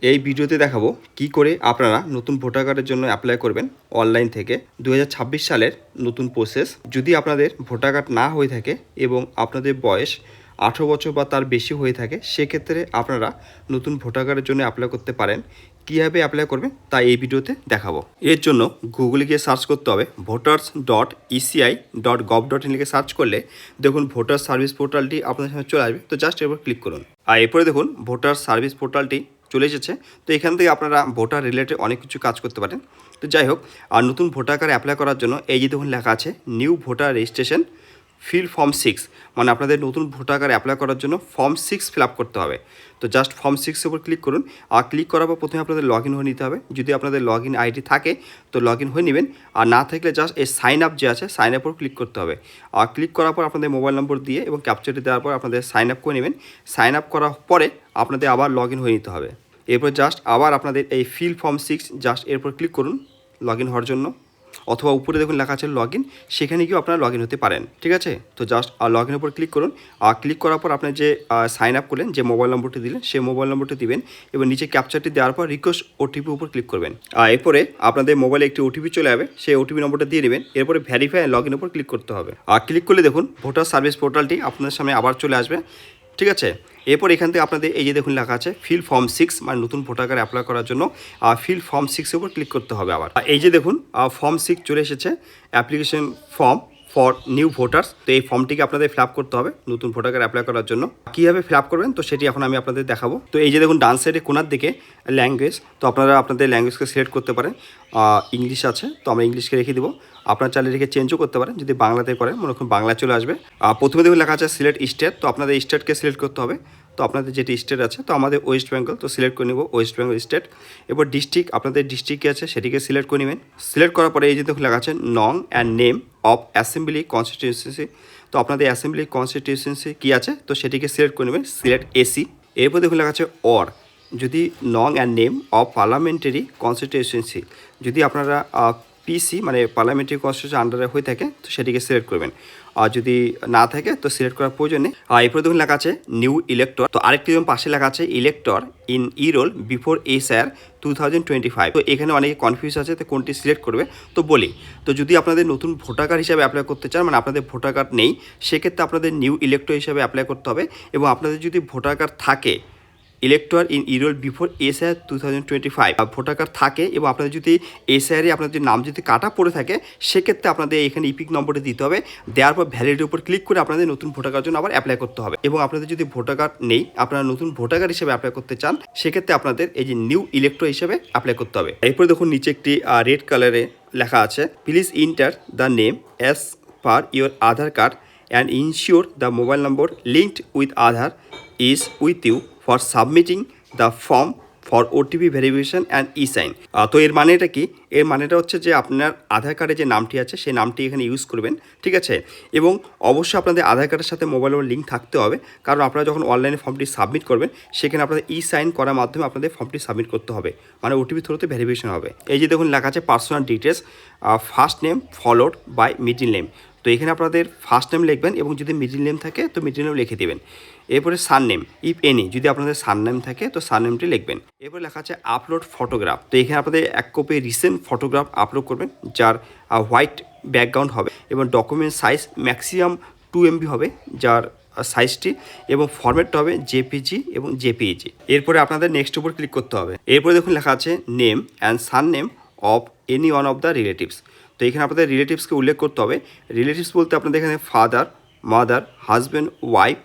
এই ভিডিওতে দেখাবো কি করে আপনারা নতুন ভোটার কার্ডের জন্য অ্যাপ্লাই করবেন অনলাইন থেকে। 2026 সালের নতুন প্রসেস। যদি আপনাদের ভোটার কার্ড না হয়ে থাকে এবং আপনাদের বয়স 18 বছর বা তার বেশি হয়ে থাকে, সেক্ষেত্রে আপনারা নতুন ভোটার কার্ডের জন্য অ্যাপ্লাই করতে পারেন। কীভাবে অ্যাপ্লাই করবেন তা এই ভিডিওতে দেখাবো। এর জন্য গুগলে গিয়ে সার্চ করতে হবে voters.eci.gov.in লিখে সার্চ করলে দেখুন ভোটার সার্ভিস পোর্টালটি আপনাদের সামনে চলে আসবে। তো জাস্ট এরপর ক্লিক করুন। আর এরপরে দেখুন ভোটার সার্ভিস পোর্টালটি চলে এসেছে। তো এখান থেকে আপনারা ভোটার রিলেটেড অনেক কিছু কাজ করতে পারেন। তো যাই হোক, আর নতুন ভোটার কার্ড অ্যাপ্লাই করার জন্য এই যে দেখুন লেখা আছে new voter registration feel form 6, মানে আপনাদের নতুন ভোটার কার্ড অ্যাপ্লাই করার জন্য ফর্ম 6 ফিল আপ করতে হবে। তো জাস্ট ফর্ম 6 উপর ক্লিক করুন। আর ক্লিক করার পর প্রথমে আপনাদের লগ ইন হয়ে নিতে হবে। যদি আপনাদের লগ ইন আইডি থাকে তো লগ ইন হয়ে নেবেন, আর না থাকলে জাস্ট এই সাইন আপ যে আছে সাইন আপের ক্লিক করতে হবে। আর ক্লিক করার পর আপনাদের মোবাইল নম্বর দিয়ে এবং ক্যাপচারটি দেওয়ার পর আপনাদের সাইন আপ করে নেবেন। সাইন আপ করার পরে আপনাদের আবার লগ ইন হয়ে নিতে হবে। এরপর জাস্ট আবার আপনাদের এই ফিল ফর্ম 6 জাস্ট এরপর ক্লিক করুন লগ ইন হওয়ার জন্য, অথবা উপরে দেখুন লেখা আছে লগ ইন, সেখানে গিয়েও আপনারা লগ ইন হতে পারেন। ঠিক আছে, তো জাস্ট লগ ইনের উপর ক্লিক করুন। আর ক্লিক করার পর আপনি যে সাইন আপ করলেন, যে মোবাইল নম্বরটি দিলেন সেই মোবাইল নম্বরটি দিবেন এবং নিচে ক্যাপচারটি দেওয়ার পর রিকোয়েস্ট ওটিপি উপর ক্লিক করবেন। আর এরপরে আপনাদের মোবাইলে একটি ওটিপি চলে যাবে, সেই ওটিপি নম্বরটা দিয়ে নেবেন। এরপরে ভ্যারিফাই লগ ইনের উপর ক্লিক করতে হবে। আর ক্লিক করলে দেখুন ভোটার সার্ভিস পোর্টালটি আপনাদের সামনে আবার চলে আসবে। ঠিক আছে, এরপর এখান থেকে আপনাদের এই যে দেখুন লেখা আছে ফিল ফর্ম 6, মানে নতুন ভোটার কার্ড অ্যাপ্লাই করার জন্য ফিল ফর্ম 6 এর উপর ক্লিক করতে হবে। আবার এই যে দেখুন ফর্ম 6 চলে এসেছে, application form for new voters. তো এই ফর্মটিকে আপনাদের ফিল আপ করতে হবে নতুন ভোটার কার্ড অ্যাপ্লাই করার জন্য। কীভাবে ফিল আপ করবেন তো সেটি এখন আমি আপনাদের দেখাবো। তো এই যে দেখুন ডান সাইডে কোনার দিকে ল্যাঙ্গুয়েজ, তো আপনারা আপনাদের ল্যাঙ্গুয়েজকে সিলেক্ট করতে পারেন। ইংলিশ আছে, তো আমরা ইংলিশকে রেখে দিব। আপনার চাইলে রেখে চেঞ্জও করতে পারেন। যদি বাংলাতে করেন মনে করুন বাংলা চলে আসবে। প্রথমে দেখুন লেখা আছে সিলেক্ট স্টেট, তো আপনাদের স্টেটকে সিলেক্ট করতে হবে। তো আপনাদের যেটি স্টেট আছে, তো আমাদের ওয়েস্ট বেঙ্গল, তো সিলেক্ট করে নেব ওয়েস্ট বেঙ্গল স্টেট। এবার ডিস্ট্রিক্ট, আপনাদের ডিস্ট্রিক্টে আছে সেটিকে সিলেক্ট করে নেবেন। সিলেক্ট করার পরে এই যে দেখুন লেখা আছে নং and name of assembly constituency, তো আপনাদের অ্যাসেম্বলি কনস্টিটিউয়েন্সি কী আছে তো সেটিকে সিলেক্ট করে নেবেন, সিলেক্ট এসি। এরপর দেখুন লেখা আছে অর, যদি নং and name of parliamentary constituency, যদি আপনারা পিসি মানে পার্লামেন্টারি কনস্টিটিউশন আন্ডারে হয়ে থাকে তো সেটিকে সিলেক্ট করবেন। আর যদি না থাকে তো সিলেক্ট করার প্রয়োজন নেই। আর এরপরে দেখুন লেখা আছে নিউ ইলেক্টর, তো আরেকটি যেমন পাশে লেখা আছে elector in E roll before SR 2025। তো এখানে অনেকে কনফিউজ আছে তো কোনটি সিলেক্ট করবে। তো বলি, তো যদি আপনাদের নতুন ভোটার কার্ড হিসাবে অ্যাপ্লাই করতে চান, মানে আপনাদের ভোটার কার্ড নেই, সেক্ষেত্রে আপনাদের নিউ ইলেক্টর হিসাবে অ্যাপ্লাই করতে হবে। এবং আপনাদের যদি ভোটার কার্ড থাকে elector in ইরোল before SR 2025 voter card থাকে এবং আপনাদের যদি SR আপনাদের নাম যদি কাটা পড়ে থাকে, সেক্ষেত্রে আপনাদের এখানে ইপিক নম্বরটা দিতে হবে। দেওয়ার পর ভ্যালিডিটির উপর ক্লিক করে আপনাদের নতুন ভোটার কার্ডের জন্য আবার অ্যাপ্লাই করতে হবে। এবং আপনাদের যদি ভোটার কার্ড নেই, আপনারা নতুন ভোটার কার্ড হিসেবে অ্যাপ্লাই করতে চান, সেক্ষেত্রে আপনাদের এই যে নিউ ইলেক্টর হিসেবে অ্যাপ্লাই করতে হবে। এরপরে দেখুন নিচে একটি রেড কালারে লেখা আছে please enter the name as per your Aadhaar card and ensure the mobile number linked with Aadhaar is with you for submitting the form for OTP verification and esign. তো এর মানেটা কি? এর মানেটা হচ্ছে যে আপনার আধার কার্ডে যে নামটি আছে সেই নামটি এখানে ইউজ করবেন। ঠিক আছে, এবং অবশ্যই আপনাদের আধার কার্ডের সাথে মোবাইল নম্বর লিঙ্ক থাকতে হবে, কারণ আপনারা যখন অনলাইনে ফর্মটি সাবমিট করবেন সেখানে আপনাদের ই-সাইন করার মাধ্যমে আপনাদের ফর্মটি সাবমিট করতে হবে, মানে OTP থ্রুতে ভেরিফিকেশন হবে। এই যে দেখুন লেখা আছে personal details first name followed by middle name, তো এখানে আপনাদের ফার্স্ট নেম লিখবেন এবং যদি মিডল নেম থাকে তো মিডল নেম লিখে দেবেন। এরপরে সার নেম ইফ এনি, যদি আপনাদের সার নেম থাকে তো সার নেমটি লিখবেন। এরপরে লেখা আছে আপলোড ফটোগ্রাফ, তো এখানে আপনাদের 1 কপি রিসেন্ট ফটোগ্রাফ আপলোড করবেন, যার হোয়াইট ব্যাকগ্রাউন্ড হবে এবং ডকুমেন্ট সাইজ ম্যাক্সিমাম 2 MB হবে যার সাইজটি, এবং ফরম্যাটটা হবে JPG এবং JPEG। এরপরে আপনাদের নেক্সট উপর ক্লিক করতে হবে। এরপরে দেখুন লেখা আছে name and sir name of any one of the relatives, তো এখানে আপনাদের রিলেটিভসকে উল্লেখ করতে হবে। রিলেটিভস বলতে আপনাদের এখানে father, mother, husband, wife,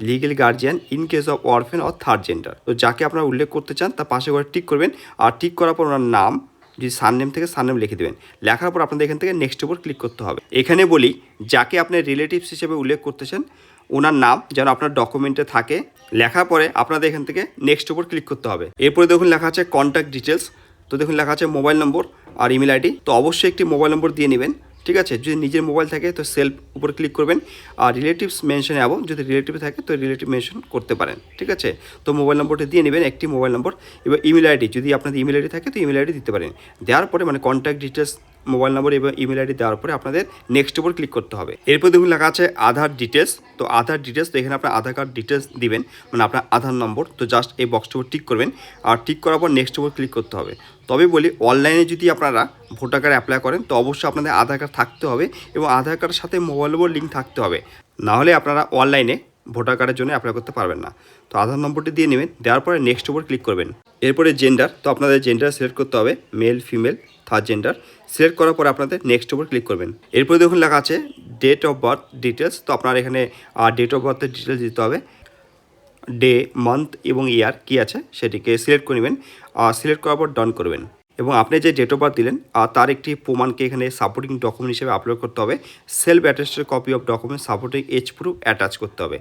legal guardian in case of orphan or third gender, তো যাকে আপনারা উল্লেখ করতে চান তার পাশে করে টিক করবেন। আর টিক করার পর ওনার নাম, যদি সারনেম থেকে সারনেম লিখে দেবেন। লেখার পর আপনাদের এখান থেকে নেক্সট উপর ক্লিক করতে হবে। এখানে বলি যাকে আপনি রিলেটিভস হিসেবে উল্লেখ করতেছেন ওনার নাম যেন আপনার ডকুমেন্টে থাকে। লেখার পরে আপনাদের এখান থেকে নেক্সট উপর ক্লিক করতে হবে। এরপরে দেখুন লেখা আছে কন্ট্যাক্ট ডিটেলস, তো দেখুন লেখা আছে মোবাইল নম্বর আর ইমেল আইডি, তো অবশ্যই একটি মোবাইল নম্বর দিয়ে নেবেন। ঠিক আছে, যদি নিজের মোবাইল থাকে তো সেলফ উপর ক্লিক করবেন। আর রিলেটিভস মেনশন অ্যাবভ, যদি রিলেটিভ থাকে তো রিলেটিভ মেনশন করতে পারেন। ঠিক আছে, তো মোবাইল নম্বরটা দিয়ে নেবেন, একটি মোবাইল নম্বর। এবার ইমেল আইডি, যদি আপনাদের ইমেল আইডি থাকে তো ইমেল আইডি দিতে পারেন। দেওয়ার পরে মানে কন্ট্যাক্ট ডিটেলস মোবাইল নম্বর এবং ইমেল আইডি দেওয়ার পরে আপনাদের নেক্সট উপর ক্লিক করতে হবে। এরপর দেখুন লেখা আছে আধার ডিটেলস। তো আধার ডিটেলস, তো এখানে আপনার আধার কার্ড ডিটেলস দিবেন, মানে আপনার আধার নম্বর। তো জাস্ট এই বক্সটার উপর টিক করবেন, আর টিক করার পর নেক্সট উপর ক্লিক করতে হবে। তবে বলি, অনলাইনে যদি আপনারা ভোটার কার্ড অ্যাপ্লাই করেন তো অবশ্যই আপনাদের আধার কার্ড থাকতে হবে এবং আধার কার্ডের সাথে মোবাইল নম্বর লিঙ্ক থাকতে হবে, নাহলে আপনারা অনলাইনে ভোটার কার্ডের জন্য অ্যাপ্লাই করতে পারবেন না। তো আধার নম্বরটি দিয়ে নেবেন, দেওয়ার পরে নেক্সট উপর ক্লিক করবেন। এরপরে জেন্ডার, তো আপনাদের জেন্ডার সিলেক্ট করতে হবে, male female third gender. Select করার পরে আপনাদের নেক্সট উপর ক্লিক করবেন। এরপরে দেখুন লেখা আছে ডেট অফ বার্থ ডিটেলস। তো আপনার এখানে ডেট অফ বার্থের ডিটেলস দিতে হবে, ডে মান্থ এবং ইয়ার কী আছে সেটিকে সিলেক্ট করে নেবেন। সিলেক্ট করার পর ডান করবেন এবং আপনি যে ডেট অফ বার্থ দিলেন তার একটি প্রমাণকে এখানে সাপোর্টিং ডকুমেন্ট হিসেবে আপলোড করতে হবে। Self attested copy of document supporting as proof attach করতে হবে।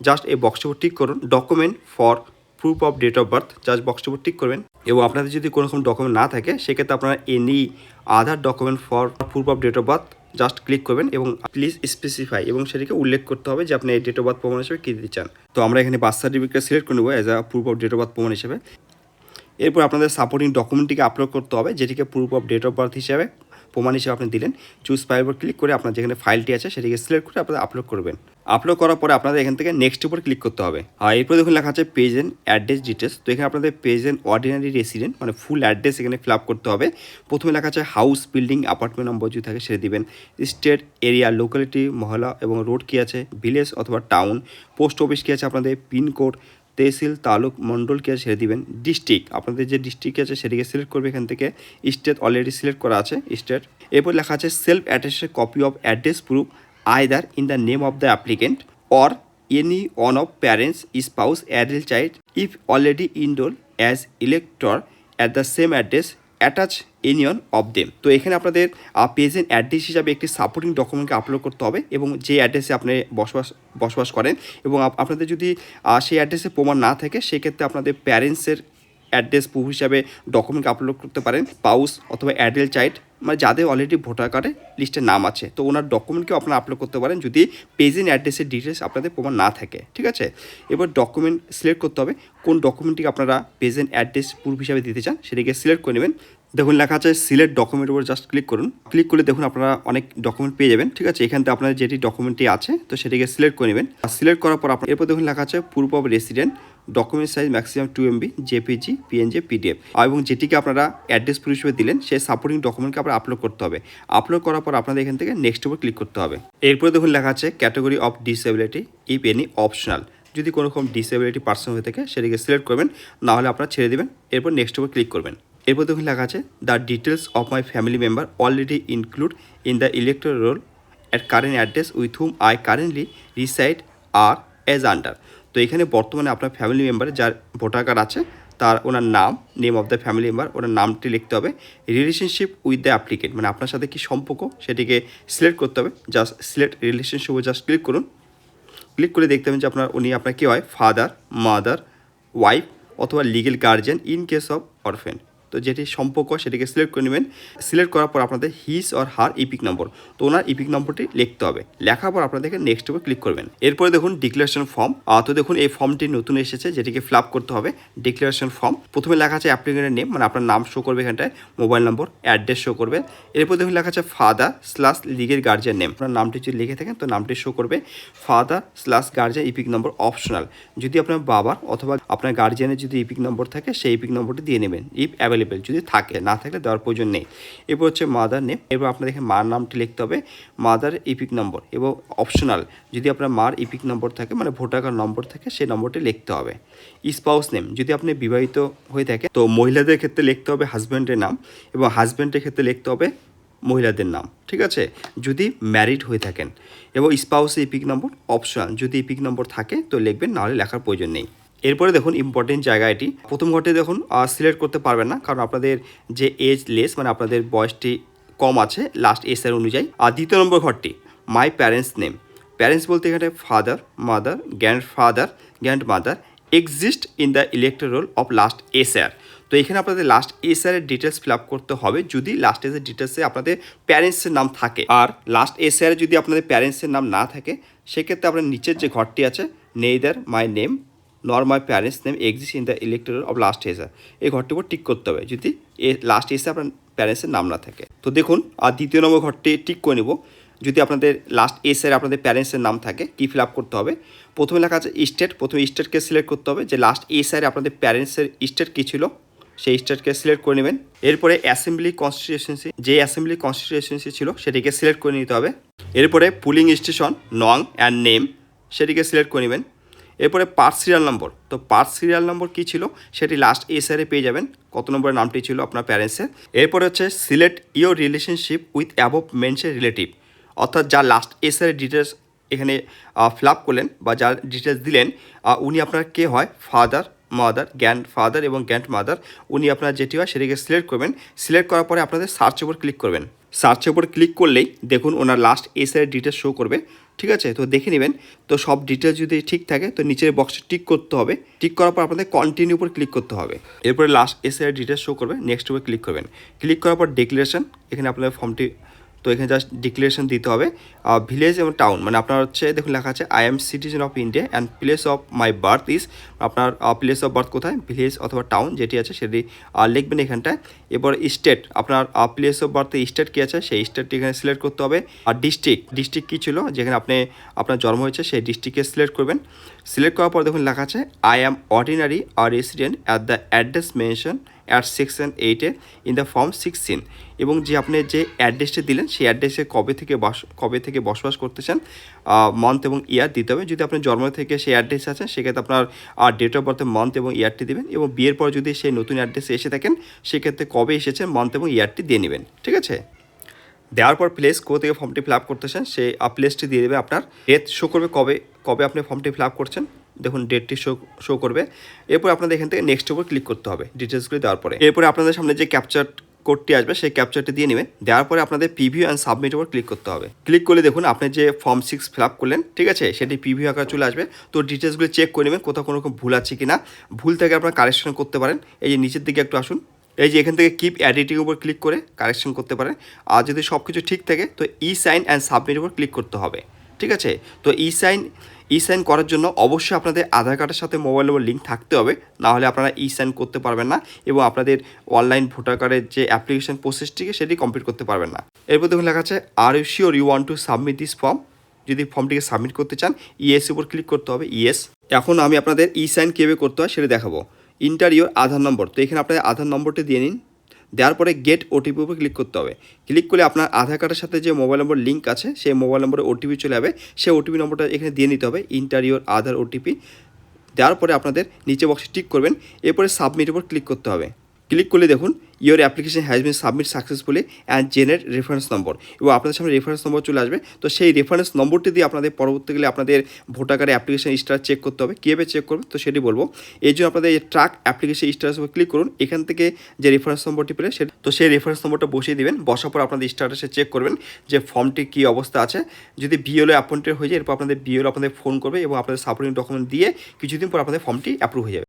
জাস্ট এই বক্সের উপর টিক করুন, document for proof of date of birth, just বক্সের উপর টিক করবেন। এবং আপনাদের যদি কোনো রকম ডকুমেন্ট না থাকে সেক্ষেত্রে আপনারা any Aadhaar document for proof of date of birth just click করবেন এবং প্লিজ স্পেসিফাই এবং সেটিকে উল্লেখ করতে হবে যে আপনি এই ডেট অফ বার্থ প্রমাণ হিসেবে কী দিতে চান। তো আমরা এখানে বার্থ সার্টিফিকেট সিলেক্ট করে নেবো as a proof of date of birth প্রমাণ হিসেবে। এরপর আপনাদের সাপোর্টিং ডকুমেন্টটিকে আপলোড করতে হবে, যেটিকে proof of date of birth হিসেবে প্রমাণ হিসেবে আপনি দিলেন। চুজ ফাইল উপর ক্লিক করে আপনার যেখানে ফাইলটি আছে সেটিকে সিলেক্ট করে আপনারা আপলোড করবেন। আপলোড করার পরে আপনাদের এখান থেকে নেক্সট উপর ক্লিক করতে হবে। আর এরপর দেখুন লেখা আছে পেজ এন্ড অ্যাড্রেস ডিটেলস। তো এখানে আপনাদের পেজ এন্ড অর্ডিনারি রেসিডেন্ট মানে ফুল অ্যাড্রেস এখানে ফিল আপ করতে হবে। প্রথমে লেখা আছে হাউস, বিল্ডিং, অ্যাপার্টমেন্ট নম্বর যদি থাকে সেটা দিবেন। স্টেট, এরিয়া, লোকালিটি, মহল্লা এবং রোড কী আছে, ভিলেজ অথবা টাউন, পোস্ট অফিস কী আছে আপনাদের, পিনকোড, তহসিল, তালুক, মণ্ডল কী আছে সেটা দিবেন। ডিস্ট্রিক্ট, আপনাদের যে ডিস্ট্রিক্ট আছে সেটিকে সিলেক্ট করবে এখান থেকে। স্টেট অলরেডি সিলেক্ট করা আছে, স্টেট। এরপর লেখা আছে self attested copy of address proof either in the name of the applicant or any one of parents, spouse, adult child if already enrolled as elector at the same address attach any one of them। তো এখানে আপনাদের present address হিসাবে একটি supporting ডকুমেন্টকে upload করতে হবে এবং যে অ্যাড্রেসে আপনি বসবাস করেন এবং আপনাদের যদি সেই অ্যাড্রেসে প্রমাণ না থাকে সেক্ষেত্রে আপনাদের প্যারেন্টসের অ্যাড্রেস প্রুফ হিসাবে ডকুমেন্টকে আপলোড করতে পারেন। স্পাউস অথবা অ্যাডাল্ট চাইল্ড মানে যাদের অলরেডি ভোটার কার্ডে লিস্টে নাম আছে তো ওনার ডকুমেন্টকেও আপনারা আপলোড করতে পারেন যদি প্রেজেন্ট অ্যাড্রেসের ডিটেলস আপনাদের প্রমাণ না থাকে, ঠিক আছে। এবার ডকুমেন্ট সিলেক্ট করতে হবে, কোন ডকুমেন্টটিকে আপনারা প্রেজেন্ট অ্যাড্রেস প্রুফ হিসাবে দিতে চান সেটিকে সিলেক্ট করে নেবেন। দেখুন লেখা আছে সিলেক্ট ডকুমেন্টের উপর জাস্ট ক্লিক করুন। ক্লিক করলে দেখুন আপনারা অনেক ডকুমেন্ট পেয়ে যাবেন, ঠিক আছে। এখান থেকে আপনার যেটি ডকুমেন্টটি আছে তো সেটিকে সিলেক্ট করে নেবেন। আর সিলেক্ট করার পর আপনার এরপর দেখুন লেখা আছে proof of resident, document size maximum 2 MB, JPG, PNG, PDF এবং যেটিকে আপনারা অ্যাড্রেস প্রুফ হিসেবে দিলেন সেই সাপোর্টিং ডকুমেন্টকে আপনারা আপলোড করতে হবে। আপলোড করার পর আপনাদের এখান থেকে নেক্সট উপর ক্লিক করতে হবে। এরপরে দেখুন লেখা আছে category of disability if any optional, যদি কোনো রকম ডিসেবিলিটি পার্সন হয়ে থাকে সেটিকে সিলেক্ট করবেন, নাহলে আপনারা ছেড়ে দেবেন। এরপর নেক্সট উপর ক্লিক করবেন। এরপর দেখুন লেখা আছে the details of my family member already include in the elector roll at current address with whom I currently reside are as under. তো এখানে বর্তমানে আপনার ফ্যামিলি মেম্বারের যার ভোটার কার্ড আছে তার ওনার নাম, name of the family member, owner নামটি লিখতে হবে। রিলেশনশিপ উইথ দ্য অ্যাপ্লিকেন্ট মানে আপনার সাথে কী সম্পর্ক সেটিকে সিলেক্ট করতে হবে। জাস্ট সিলেক্ট রিলেশনশিপে জাস্ট ক্লিক করুন। ক্লিক করে দেখতে পাবেন যে আপনার কী হয়, ফাদার, মাদার, ওয়াইফ অথবা legal guardian in case of orphan. তো যেটি সম্পর্ক সেটিকে সিলেক্ট করে নেবেন। সিলেক্ট করার পর আপনাদের হিজ অর হার ইপিক নম্বর, তো ওনার ইপিক নম্বরটি লিখতে হবে। লেখার পর আপনাদেরকে নেক্সট উপর ক্লিক করবেন। এরপরে দেখুন ডিক্লারেশন ফর্ম। তো দেখুন এই ফর্মটি নতুন এসেছে যেটিকে ফিল আপ করতে হবে। ডিক্লারেশন ফর্ম প্রথমে লেখা আছে অ্যাপ্লিকেন্টের নেম মানে আপনার নাম শো করবে এখানটায়, মোবাইল নম্বর, অ্যাড্রেস শো করবে। এরপর দেখুন লেখা আছে father slash legal guardian name, আপনার নামটি যদি লিখে থাকেন তো নামটি শো করবে। ফাদার স্ল্যাশ গার্জিয়ান ইপিক নম্বর অপশনাল, যদি আপনার বাবার অথবা আপনার গার্জিয়ানের যদি ইপিক নম্বর থাকে সেই ইপিক নম্বরটি দিয়ে নেবেন ইফ অ্যাভেলেবেল, যদি থাকে, না থাকলে দেওয়ার প্রয়োজন নেই। এরপর হচ্ছে মাদার নেম, এরপর আপনাদেরকে মার নামটি লিখতে হবে, মাদার ইপিক নম্বর এবং অপশনাল যদি আপনার মার ইপিক নম্বর থাকে মানে ভোটার কার্ড নম্বর থাকে সেই নম্বরটি লিখতে হবে। স্পাউস নেম, যদি আপনি বিবাহিত হয়ে থাকে তো মহিলাদের ক্ষেত্রে লিখতে হবে হাজব্যান্ডের নাম এবং হাজব্যান্ডের ক্ষেত্রে লিখতে হবে মহিলাদের নাম, ঠিক আছে, যদি ম্যারিড হয়ে থাকেন। এবং স্পাউসে ইপিক নম্বর অপশনাল, যদি ইপিক নম্বর থাকে তো লিখবেন, নাহলে লেখার প্রয়োজন নেই। এরপরে দেখুন ইম্পর্টেন্ট জায়গা এটি, প্রথম ঘরটি দেখুন সিলেক্ট করতে পারবেন না কারণ আপনাদের যে এজ লেস মানে আপনাদের বয়সটি কম আছে লাস্ট এসআর অনুযায়ী। আর দ্বিতীয় নম্বর ঘরটি মাই প্যারেন্টস নেম, প্যারেন্টস বলতে এখানে father, mother, grandfather, grand mother exist in the elector roll of last SR. তো এখানে আপনাদের লাস্ট এসআরের ডিটেলস ফিল আপ করতে হবে যদি লাস্ট এসআর ডিটেলসে আপনাদের প্যারেন্টসের নাম থাকে। আর লাস্ট এসআরে যদি আপনাদের প্যারেন্টসের নাম না থাকে সেক্ষেত্রে আপনার নিচের যে ঘরটি আছে নেইদার মাই নেম নর my parents name exist in the electoral of last SR, এই ঘরটির উপর টিক করতে হবে যদি লাস্ট এসে আপনার প্যারেন্টসের নাম না থাকে। তো দেখুন আর দ্বিতীয় নম্বর ঘরটি টিক করে নেব, যদি আপনাদের লাস্ট এসের আপনাদের প্যারেন্টসের নাম থাকে কী ফিল আপ করতে হবে। প্রথমে লেখা আছে স্টেট, প্রথমে স্টেটকে সিলেক্ট করতে হবে যে লাস্ট এসআর আপনাদের প্যারেন্টসের স্টেট কী ছিল সেই স্টেটকে সিলেক্ট করে নেবেন। এরপরে অ্যাসেম্বলি কনস্টিটিউয়েন্সি, যে অ্যাসেম্বলি কনস্টিটিউয়েন্সি ছিল সেটিকে সিলেক্ট করে নিতে হবে। এরপরে পুলিং স্টেশন নং অ্যান্ড নেম সেটিকে সিলেক্ট করে নেবেন। এরপরে পার্ট সিরিয়াল নম্বর, তো পার্ট সিরিয়াল নম্বর কী ছিল সেটি লাস্ট এসআরে পেয়ে যাবেন, কত নম্বরের নামটি ছিল আপনার প্যারেন্টসের। এরপরে হচ্ছে select your relationship with above mention relative, অর্থাৎ যা লাস্ট এসআরের ডিটেলস এখানে ফিল আপ করলেন বা যার ডিটেলস দিলেন উনি আপনার কে হয়, ফাদার, মাদার, গ্র্যান্ড ফাদার এবং গ্র্যান্ড মাদার, উনি আপনার যেটি হয় সেটিকে সিলেক্ট করবেন। সিলেক্ট করার পরে আপনাদের সার্চের উপর ক্লিক করবেন। সার্চের উপর ক্লিক করলেই দেখুন ওনার লাস্ট এসআর ডিটেলস শো করবে। ঠিক আছে, তো দেখে নেবেন। তো সব ডিটেলস যদি ঠিক থাকে তো নিচের বক্সে টিক করতে হবে। টিক করার পর আপনাদের কন্টিনিউ উপর ক্লিক করতে হবে। এরপরে লাস্ট এসআর ডিটেলস শো করবে, নেক্সট উপর ক্লিক করবেন। ক্লিক করার পর ডিক্লারেশন, এখানে আপনাদের ফর্মটি, তো এখানে জাস্ট ডিক্লারেশন দিতে হবে। ভিলেজ এবং টাউন মানে আপনার হচ্ছে দেখুন লেখা আছে I am citizen of India and place of my birth is, আপনার প্লেস অফ বার্থ কোথায়, ভিলেজ অথবা টাউন যেটি আছে সেটি লিখবেন এখানটায়। এবার স্টেট, আপনার প্লেস অফ বার্থে স্টেট কী আছে সেই স্টেটটি এখানে সিলেক্ট করতে হবে। আর ডিস্ট্রিক্ট কী ছিল যেখানে আপনি আপনার জন্ম হয়েছে সেই ডিস্ট্রিক্টকে সিলেক্ট করবেন। সিলেক্ট করার পর দেখুন লেখা আছে আই অ্যাম অর্ডিনারি আর resident at the address mention at section 8 in the form 16, এবং যে আপনি যে অ্যাড্রেসটা দিলেন সেই অ্যাড্রেসে কবে থেকে বসবাস করতেছেন মান্থ এবং ইয়ার দিতে হবে। যদি আপনার জন্ম থেকে সেই অ্যাড্রেস আছে সেক্ষেত্রে আপনার ডেট অফ বার্থে মান্থ এবং ইয়ারটি দেবেন, এবং বিয়ের পর যদি সেই নতুন অ্যাড্রেসে এসে থাকেন সেক্ষেত্রে কবে এসেছেন মান্থ এবং ইয়ারটি দিয়ে নেবেন। ঠিক আছে, দেওয়ার পর প্লেস কোথা থেকে ফর্মটি ফিল আপ করতেছেন সেই প্লেসটি দিয়ে দেবে। আপনার ডেট শো করবে কবে আপনি ফর্মটি ফিল আপ করছেন, দেখুন ডেটটি শো করবে। এরপর আপনাদের এখান থেকে নেক্সট উপর ক্লিক করতে হবে ডিটেলসগুলি দেওয়ার পরে। এরপরে আপনাদের সামনে যে ক্যাপচার কোডটি আসবে সেই ক্যাপচারটি দিয়ে নেবেন। দেওয়ার পরে আপনাদের প্রিভিউ অ্যান্ড সাবমিট উপর ক্লিক করতে হবে। ক্লিক করলে দেখুন আপনি যে ফর্ম 6 ফিল আপ করলেন, ঠিক আছে, সেটি প্রিভিউ আকারে চলে আসবে। তো ডিটেলসগুলো চেক করে নেবেন কোথাও কোনো রকম ভুল আছে কি না, ভুল থেকে আপনারা কারেকশন করতে পারেন। এই যে নিচের দিকে একটু আসুন, এই যে এখান থেকে কিপ এডিটিং উপর ক্লিক করে কারেকশন করতে পারেন। আর যদি সব কিছু ঠিক থাকে তো ই সাইন অ্যান্ড সাবমিট উপর ক্লিক করতে হবে। ঠিক আছে, তো ই সাইন করার জন্য অবশ্যই আপনাদের আধার কার্ডের সাথে মোবাইল নম্বর লিঙ্ক থাকতে হবে, না হলে আপনারা ই সাইন করতে পারবেন না এবং আপনাদের অনলাইন ভোটার কার্ডের যে অ্যাপ্লিকেশন প্রসেসটিকে সেটি কমপ্লিট করতে পারবেন না। এরপর দেখুন লেখা আছে are you sure you want to submit this form, যদি ফর্মটিকে সাবমিট করতে চান ইয়েস উপর ক্লিক করতে হবে। ইয়েস। এখন আমি আপনাদের ই সাইন কীভাবে করতে হয় সেটা দেখাবো। ইন্টার ইউর আধার নম্বর, তো এখানে আপনাদের আধার নম্বরটি দিয়ে নিন। দেওয়ার পরে গেট ওটিপি উপর ক্লিক করতে হবে। ক্লিক করলে আপনার আধার কার্ডের সাথে যে মোবাইল নম্বর লিঙ্ক আছে সেই মোবাইল নম্বরে ওটিপি চলে যাবে, সেই ওটিপি নম্বরটা এখানে দিয়ে নিতে হবে, ইন্টার ইউর আধার ওটিপি। দেওয়ার পরে আপনাদের নিচে বক্সে টিক করবেন, এরপরে সাবমিট উপর ক্লিক করতে হবে। ক্লিক করলে দেখুন your application has been submit successfully and generate reference number, এবং আপনাদের সামনে রেফারেন্স নম্বর চলে আসবে। তো সেই রেফারেন্স নম্বরটি দিয়ে আপনাদের পরবর্তীকালে আপনাদের ভোটার কার্ডের অ্যাপ্লিকেশন স্ট্যাটাস চেক করতে হবে। কীভাবে চেক করবে তো সেটি বলবো। এই জন্য আপনাদের ট্র্যাক অ্যাপ্লিকেশন স্ট্যাটাস উপর ক্লিক করুন। এখান থেকে যে রেফারেন্স নম্বরটি পেলে তো সেই রেফারেন্স নম্বরটা বসিয়ে দেবেন। বসার পর আপনাদের স্ট্যাটাসে চেক করবেন যে ফর্মটি কী অবস্থা আছে। যদি বিএলও অ্যাপয়েন্টেড হয়ে যায় এরপর আপনাদের বিএলও আপনাদের ফোন করবে এবং আপনাদের সাপোর্টিং ডকুমেন্ট দিয়ে কিছুদিন পর আপনাদের ফর্মটি অ্যাপ্রুভ হয়ে যাবে।